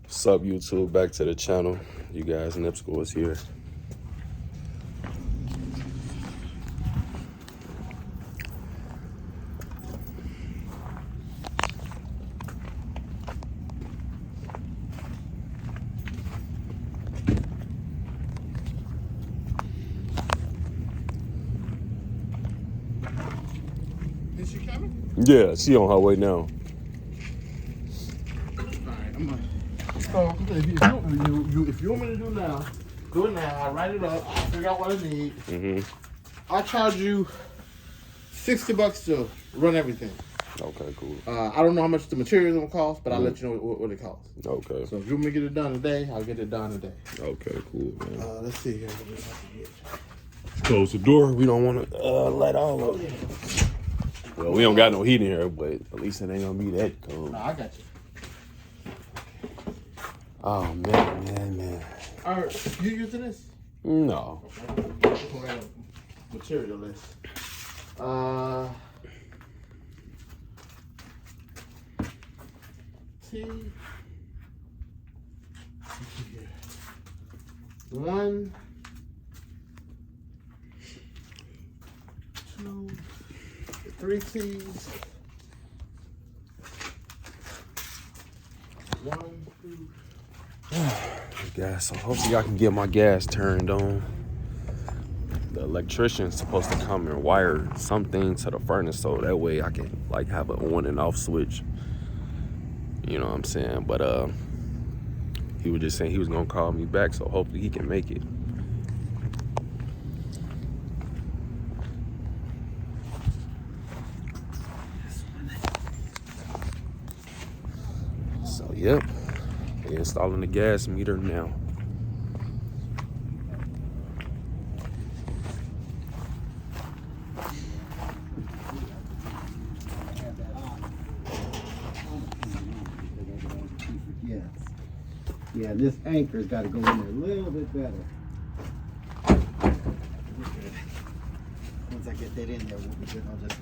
What's up, YouTube? Back to the channel. You guys, Nipsco is here. Is she coming? Yeah, she on her way now. Alright, I'm gonna. So if you want me to do now, do it now. I'll write it up. I'll figure out what I need. I'll charge you $60 to run everything. Okay, cool. I don't know how much the materials gonna cost, but I'll let you know what it costs. Okay. So if you want me to get it done today, I'll get it done today. Okay, cool, man. Let's see here. Close the door. We don't want to let all of it. Well, we don't got no heat in here, but at least it ain't gonna be that cold. No, I got you. Oh man. All right, you using this? No. Okay. Material list. T. One, two, 3 T's. 1, 2. Gas. So hopefully I can get my gas turned on. The electrician's supposed to come and wire something to the furnace so that way I can like have an on and off switch. You know what I'm saying? But he was just saying he was gonna call me back, so hopefully he can make it. So yep, they're installing the gas meter now. Yeah, this anchor's got to go in there a little bit better. Once I get that in there, we'll be good. I'll just...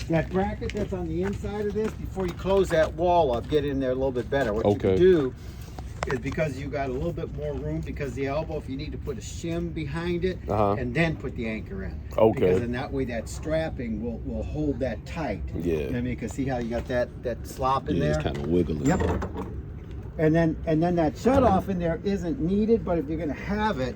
That bracket that's on the inside of this, before you close that wall up, get in there a little bit better. What you can do is, because you got a little bit more room, because the elbow, if you need to put a shim behind it, and then put the anchor in. Okay. Because in that way, that strapping will hold that tight. Yeah. You know what I mean? Because see how you got that slop in there? It's kind of wiggling. Yep. And then that shut off in there isn't needed, but if you're gonna have it,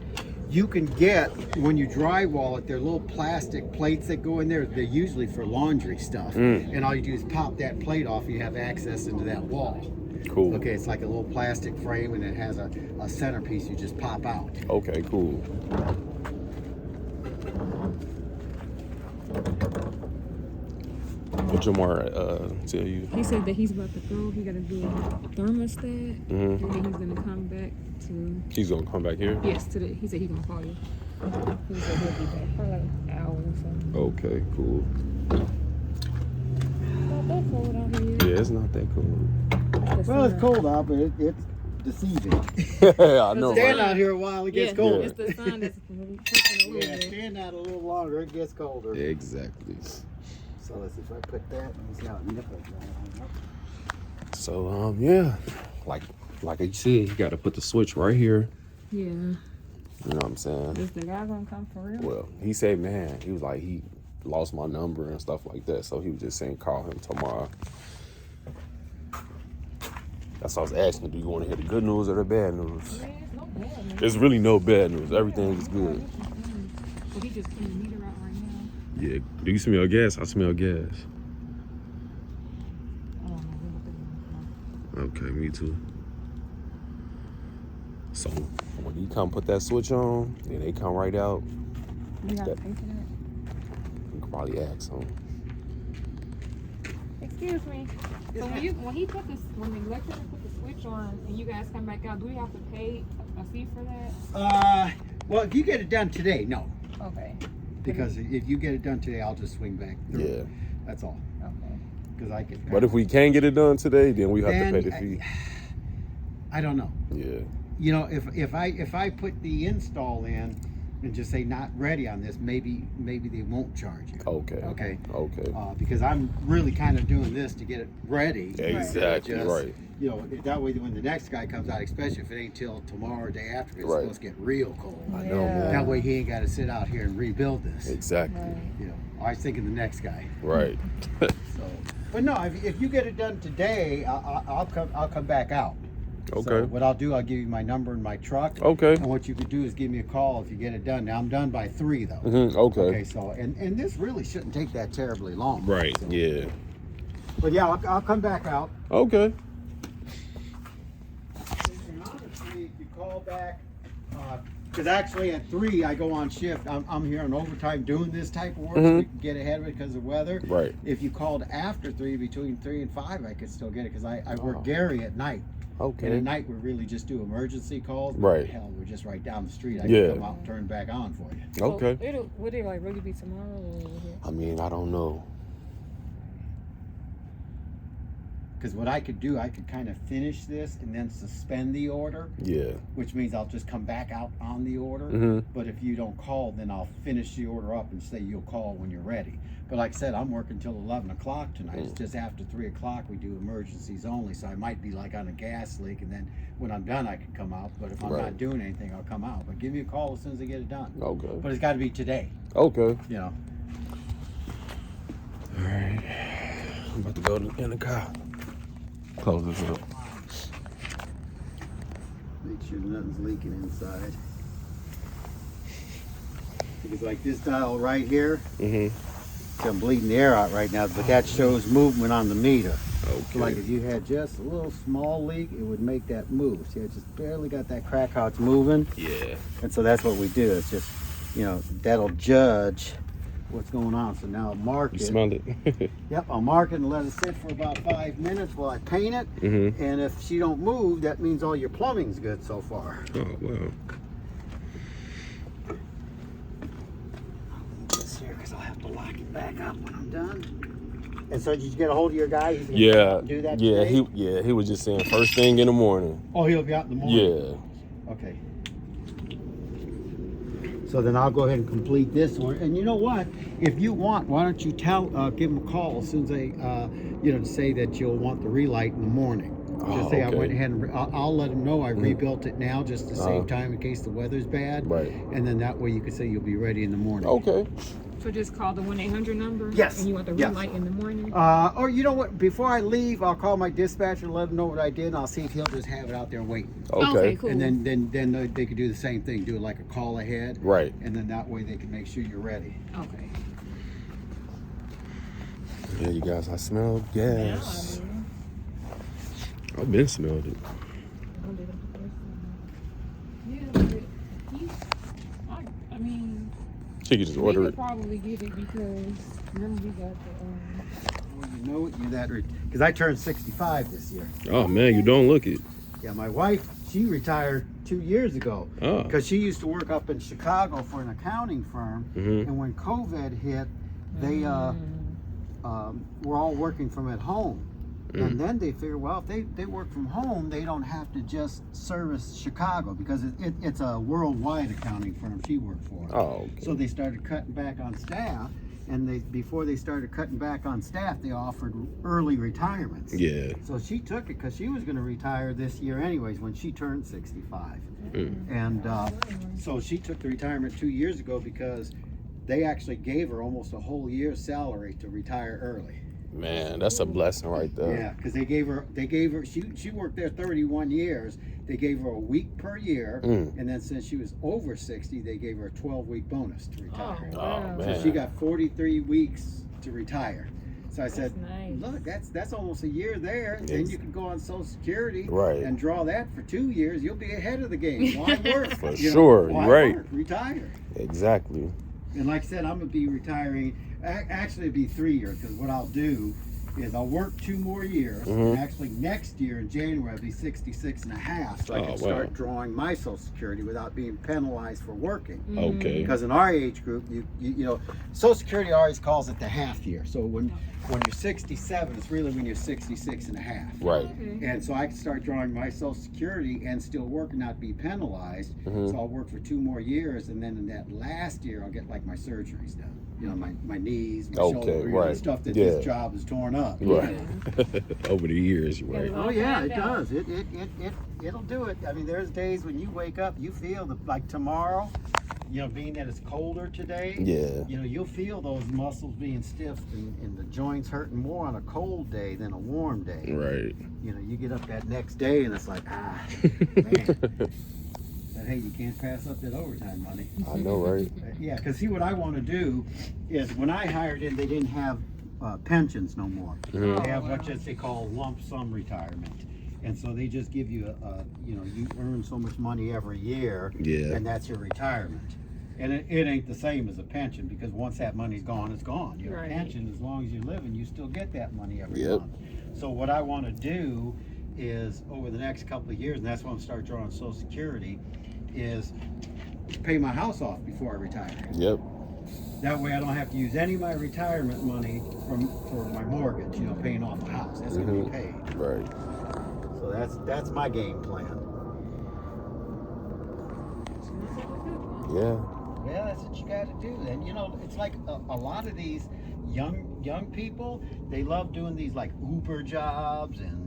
you can get, when you drywall it, there are little plastic plates that go in there. They're usually for laundry stuff. And all you do is pop that plate off, you have access into that wall. Cool. Okay, it's like a little plastic frame and it has a centerpiece you just pop out. Okay, cool. What Jamar tell you? He said that he's about to go. He got to do a thermostat, and then he's gonna come back to. He's gonna come back here? Yes, to the. He said he's gonna call you. He said he'll be back for like an hour or so. Okay, cool. Not that cold out here. Yeah, it's not that cold. Well, it's cold out, but it's deceiving. I know, Stand right? out here a while, it gets Yeah, colder. It's the sun that's pushing a little Yeah, bit. stand out a little longer, it gets colder. Exactly. So let's see if I put that, let me see how it nipples down. So yeah, like I said, you got to put the switch right here. Yeah. You know what I'm saying? Is the guy gonna come for real? Well, he said, man, he was like, he lost my number and stuff like that, so he was just saying call him tomorrow. That's what I was asking. Do you want to hear the good news or the bad news? Yeah, it's no bad news. There's really no bad news. Everything is good. Well, he just putting the meter out right now. Yeah. Do you smell gas? I smell gas. I don't know. Okay, me too. So when you come put that switch on, and they come right out, You got to That- pay for that? you can probably ask them. Excuse me. So when the electrician put the switch on and you guys come back out, do we have to pay a fee for that? Well, if you get it done today, no. Okay. Because if you get it done today, I'll just swing back through. Yeah. That's all. Okay. Because I can. But if we can't get it done today, then we have to pay the fee. I don't know. Yeah. You know, if I put the install in and just say not ready on this, maybe they won't charge you. Okay. Okay. Okay. Because I'm really kind of doing this to get it ready. Exactly Just, right. you know, that way when the next guy comes out, especially if it ain't till tomorrow or day after, it's supposed to get real cold. I know, man. That way he ain't got to sit out here and rebuild this. Exactly. You know, I was thinking the next guy. Right. So, but no, if you get it done today, I'll come back out. Okay. So what I'll do, I'll give you my number and my truck. Okay. And what you could do is give me a call if you get it done. Now I'm done by 3 though. Okay. Okay. So and this really shouldn't take that terribly long. Right. So. Yeah. But yeah, I'll come back out. Okay. And honestly, if you call back, because actually at 3 I go on shift. I'm here on overtime doing this type of work, so we can get ahead of it because of weather. Right. If you called after 3, between 3 and 5, I could still get it because I work Gary at night. Okay. And at night we really just do emergency calls. Right. Hell, we're just right down the street. I Yeah. can come out and turn it back on for you. Okay. So would it like really be tomorrow? Or I mean, I don't know. Because what I could do, I could kind of finish this and then suspend the order, Yeah. which means I'll just come back out on the order. But if you don't call, then I'll finish the order up and say you'll call when you're ready. But like I said, I'm working till 11 o'clock tonight. It's just after 3 o'clock we do emergencies only. So I might be like on a gas leak, and then when I'm done, I can come out. But if I'm not doing anything, I'll come out. But give me a call as soon as I get it done. Okay. But it's got to be today, Okay. you know. All right. I'm about to go in the car. Close this up. Make sure nothing's leaking inside. Because like this dial right here, I'm bleeding the air out right now, but that shows movement on the meter. Okay. So like if you had just a little small leak, it would make that move. See, I just barely got that crack how it's moving. Yeah. And so that's what we do. It's just, you know, that'll judge what's going on. So now I'll mark You it. smelled it? Yep, I'll mark it and let it sit for about 5 minutes while I paint it. And if she don't move, that means all your plumbing's good so far. Oh, wow. This here, because I'll have to lock it back up when I'm done. And so did you get a hold of your guy? He's gonna Yeah. do that Yeah, today? he was just saying first thing in the morning. Oh, he'll be out in the morning? Yeah. Okay. So then I'll go ahead and complete this one. And you know what? If you want, why don't you give him a call as soon as they, you know, to say that you'll want the relight in the morning. Just say I went ahead and I'll let them know I rebuilt it now just to save time in case the weather's bad. Right. And then that way you can say you'll be ready in the morning. Okay. So just call the 1-800 number? Yes. And you want the relight in the morning? Or you know what? Before I leave, I'll call my dispatcher and let him know what I did, and I'll see if he'll just have it out there waiting. Okay. Cool. And then they could do the same thing, do it like a call ahead. Right. And then that way they can make sure you're ready. Okay. Yeah, you guys, I smell gas. I've been smelled it. Yeah, but I mean, She could just we order could it. probably get it because remember we got the Well, you know what? You're that because I turned 65 this year. Oh man, you don't look it. Yeah, my wife, she retired 2 years ago Oh. because she used to work up in Chicago for an accounting firm, and when COVID hit, they were all working from at home. And then they figured, well, if they work from home, they don't have to just service Chicago because it's a worldwide accounting firm she worked for. Oh, okay. So they started cutting back on staff, and before they started cutting back on staff, they offered early retirements. Yeah. So she took it because she was going to retire this year anyways when she turned 65. And so she took the retirement 2 years ago because they actually gave her almost a whole year's salary to retire early. Man, that's a blessing right there. Yeah, because they gave her, she worked there 31 years. They gave her a week per year, and then since she was over 60, they gave her a 12-week bonus to retire. Oh, man. So she got 43 weeks to retire. So I said, nice. look, that's almost a year there. Then you can go on Social Security and draw that for 2 years. You'll be ahead of the game. Why work? For sure, why you're right. work? Retire. Exactly. And like I said, I'm going to be retiring. Actually, it'll be 3 years because what I'll do is I'll work 2 more years. And actually, next year in January, I'll be 66 and a half. So I can start drawing my Social Security without being penalized for working. Okay. Because in our age group, you know, Social Security always calls it the half year. So when you're 67, it's really when you're 66 and a half. Right. And so I can start drawing my Social Security and still work and not be penalized. So I'll work for 2 more years, and then in that last year, I'll get like my surgeries done. you know, my knees, my Okay, shoulder, you know, right. stuff that Yeah. this job has torn up. Right. Over the years, you're right. Oh yeah, it does. It'll do it. I mean, there's days when you wake up, you feel like tomorrow, you know, being that it's colder today. Yeah. You know, you'll feel those muscles being stiff and the joints hurting more on a cold day than a warm day. Right. You know, you get up that next day and it's like, man. But hey, you can't pass up that overtime money. I know, right? Yeah, because see, what I want to do is when I hired in, they didn't have pensions no more. Mhm. They have what they call lump sum retirement. And so they just give you you know, you earn so much money every year, Yeah. and that's your retirement. And it ain't the same as a pension, because once that money's gone, it's gone. Your Right. pension, as long as you're living, you still get that money every Yep. month. So what I want to do is over the next couple of years, and that's when I'm start drawing Social Security, is pay my house off before I retire. Yep. That way I don't have to use any of my retirement money for my mortgage, you know, paying off the house. That's going to be paid. Right. So that's my game plan. Yeah. Yeah, that's what you got to do. And you know, it's like a lot of these young people, they love doing these like Uber jobs and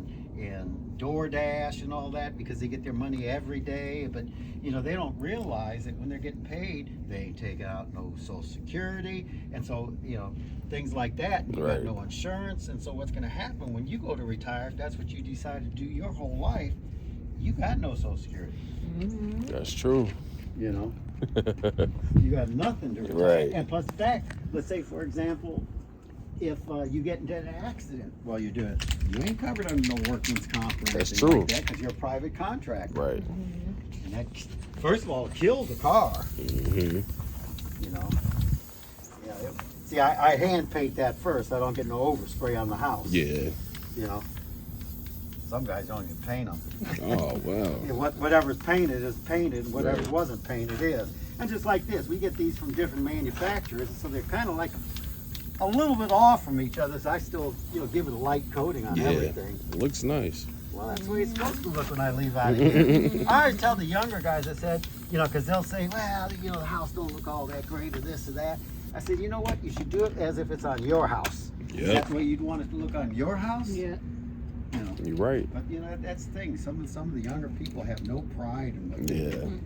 DoorDash and all that, because they get their money every day. But you know, they don't realize that when they're getting paid, they ain't taking out no Social Security, and so you know, things like that. You Right. got no insurance, and so what's going to happen when you go to retire? If that's what you decide to do your whole life, you got no Social Security. That's true. You know, you got nothing to retire. Right. And plus that, let's say for example, if you get into an accident while you're doing it, you ain't covered under no workman's comp or That's anything true. like that, because you're a private contractor. Right. And that, first of all, it kills the car. Mm-hmm. You know. Yeah. See, I hand paint that first. I don't get no overspray on the house. Yeah. You know. Some guys don't even paint them. Oh, wow. Yeah, whatever's painted is painted, and whatever wasn't painted is. And just like this, we get these from different manufacturers, so they're kind of like a little bit off from each other. So I still, you know, give it a light coating on everything. It looks nice. Well, that's the way it's supposed to look when I leave out of here. I always tell the younger guys, I said, you know, because they'll say, well, you know, the house don't look all that great or this or that. I said, you know what? You should do it as if it's on your house. Yep. That way you'd want it to look on your house. Yeah. You know. You're right. But you know, that's the thing. Some of the younger people have no pride in what they Yeah. do.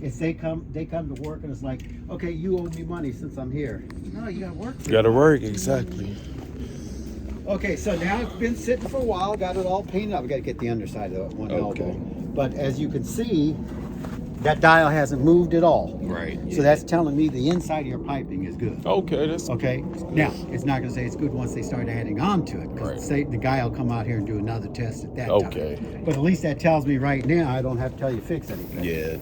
It's they come to work and it's like, okay, you owe me money since I'm here. No, you gotta work. You gotta work, exactly. Okay, so now it's been sitting for a while. Got it all painted up. We gotta get the underside of one elbow. But as you can see, that dial hasn't moved at all. Right. So that's telling me the inside of your piping is good. Okay, that's Okay. Now it's not going to say it's good once they start adding on to it. Right. Say the guy will come out here and do another test at that Okay. time. But at least that tells me right now I don't have to tell you fix anything. Yeah.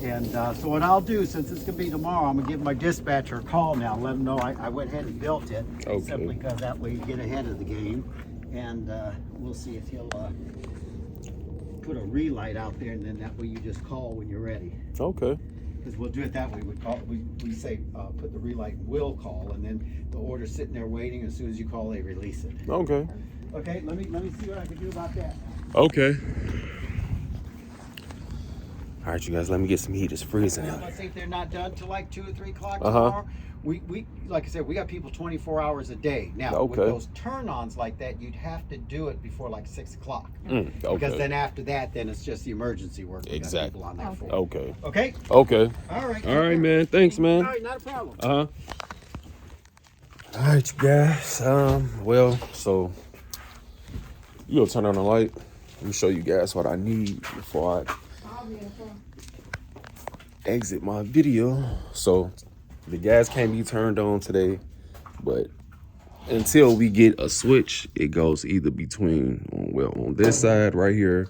And so what I'll do, since it's going to be tomorrow, I'm going to give my dispatcher a call now and let him know I went ahead and built it. Okay. Simply because that way you get ahead of the game. And we'll see if he'll put a relight out there, and then that way you just call when you're ready. Okay. Because we'll do it that way. We say put the relight will call, and then the order's sitting there waiting. As soon as you call, they release it. Okay. Okay, let me see what I can do about that. Okay. All right, you guys, let me get some heat. It's freezing Now, out. let's say if they're not done till like 2 or 3 o'clock Uh-huh. tomorrow. We like I said, we got people 24 hours a day. Now with Okay. those turn-ons like that, you'd have to do it before like 6 o'clock. Okay. Because then after that, then it's just the emergency work. We got Exactly. people on there for. Okay. Okay. Okay. All right. All right, man. Thanks, man. All right, not a problem. Uh-huh. All right, you guys. Well, so you gonna turn on the light. Let me show you guys what I need before I exit my video. So the gas can't be turned on today, but until we get a switch, it goes either between, well, on this side right here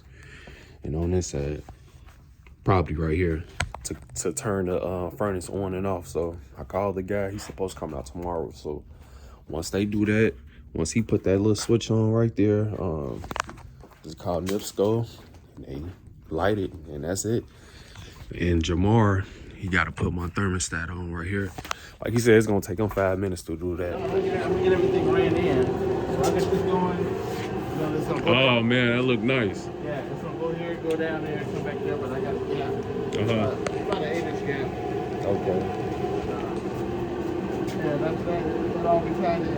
and on this side, probably right here, to turn the furnace on and off. So I called the guy. He's supposed to come out tomorrow. So once they do that, once he put that little switch on right there, it's called Nipsco, and they light it, and that's it. And Jamar, he got to put my thermostat on right here. Like he said, it's going to take him 5 minutes to do that. I'm gonna get everything ran in. So I got this going. You know, this gonna go Oh, man, that look nice. Yeah, it's gonna go here, go down there, come back there, but I got, Uh-huh. about an 8-inch gap. Okay. Yeah, that all be tied in.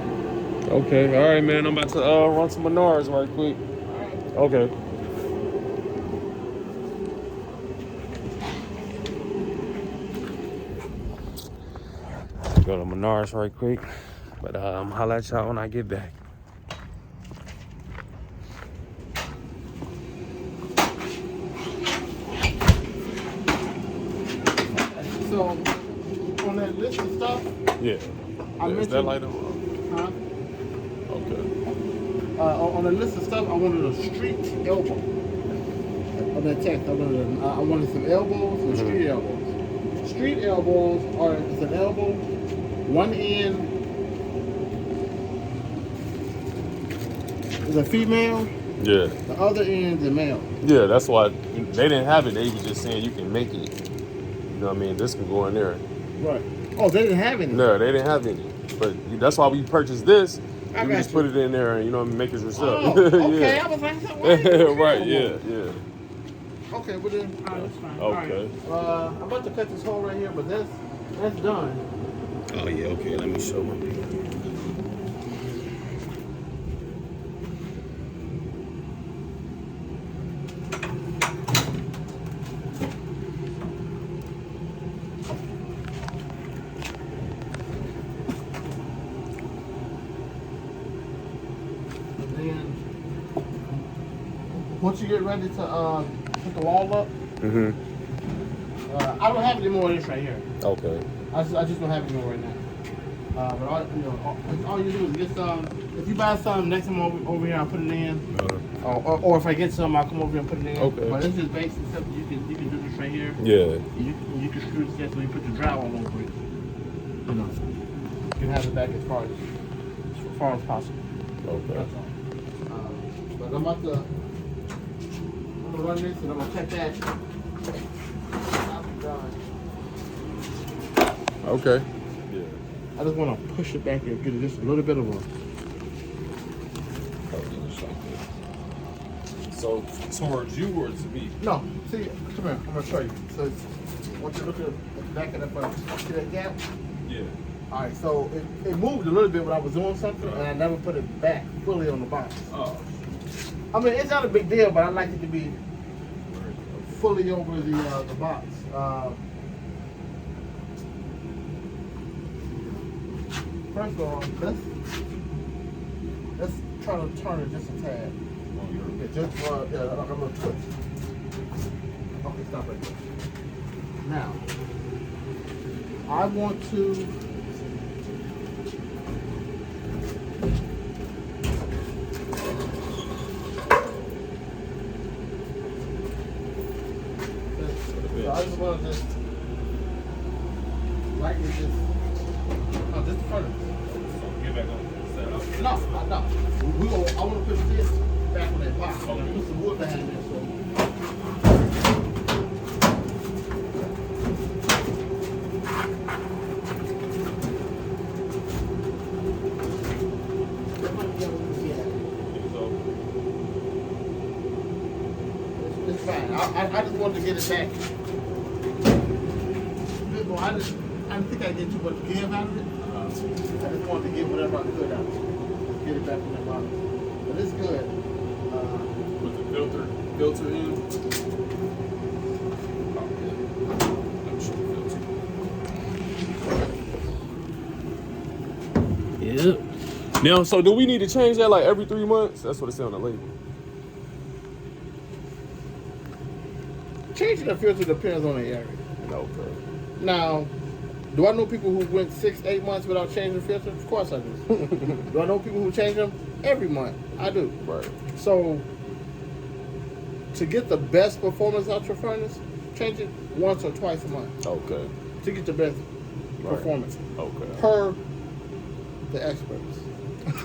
Okay, all right, man. I'm about to run some Menards right quick. Okay. Go to Menards right quick. But I'm holla at y'all when I get back. So, on that list of stuff, Yeah. Is that light on? huh? Okay. On the list of stuff, I wanted a street elbow. On that text, I wanted some elbows and street elbows. Street elbows are it's an elbow, one end is a female, Yeah. the other end is a male. Yeah, that's why they didn't have it. They was just saying you can make it. You know what I mean? This can go in there. Right. Oh, they didn't have any. No, they didn't have any. But that's why we purchased this. I You got just you. put it in there and, you know, make it yourself. Oh, okay. Yeah. I was like, what? Right, yeah. Okay, but then, all right, that's fine. Okay. All right. I'm about to cut this hole right here, but that's done. Oh, yeah, okay. Let me show my people. And then, once you get ready to put the wall up, I don't have any more of this right here. Okay. I just don't have any more right now. But all you do is get some. If you buy some next time over here, I'll put it in. Or if I get some, I'll come over here and put it in. Okay. But it's just basic stuff. You can do this right here. Yeah. You can screw this in so you put the drywall over it. You know, you can have it back as far as possible. Okay. That's all. But I'm gonna run this and I'm gonna cut that. I'll be done. Okay. Yeah. I just want to push it back and get it just a little bit of a. So, towards you or to me? No, see, come here. I'm gonna show you. So, once you look at the back of that button, see that gap? Yeah. All right. So it moved a little bit when I was doing something, and I never put it back fully on the box. Oh. I mean, it's not a big deal, but I like it to be fully over the box. First of all, let's try to turn it just a tad. Yeah, just like a little twist. Okay, stop right there. Now, I want to so I just want to just lightly just no, just the furnace. Get back on set up. No. I want to put this back on that box. I'm gonna put some wood behind there. So. It's fine. I just wanted to get it back. I didn't think I'd get too much give out of it. I just wanted to get whatever I could out of it. Get it back in that box. But it's good. With the filter in. Oh, yeah. I'm sure filter. Yep. Now, so do we need to change that like every 3 months? That's what it said on the label. Changing the filter depends on the area. Okay. Now, do I know people who went 6-8 months without changing the filter? Of course I do. Do I know people who change them every month? I do. Right. So, to get the best performance out your furnace, change it once or twice a month. Okay. To get the best performance. Okay. Per the experts.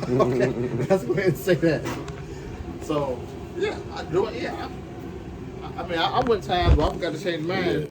Okay, let's go ahead and say that. So, yeah, I do it. Yeah. I mean, I went times where I forgot to change mine.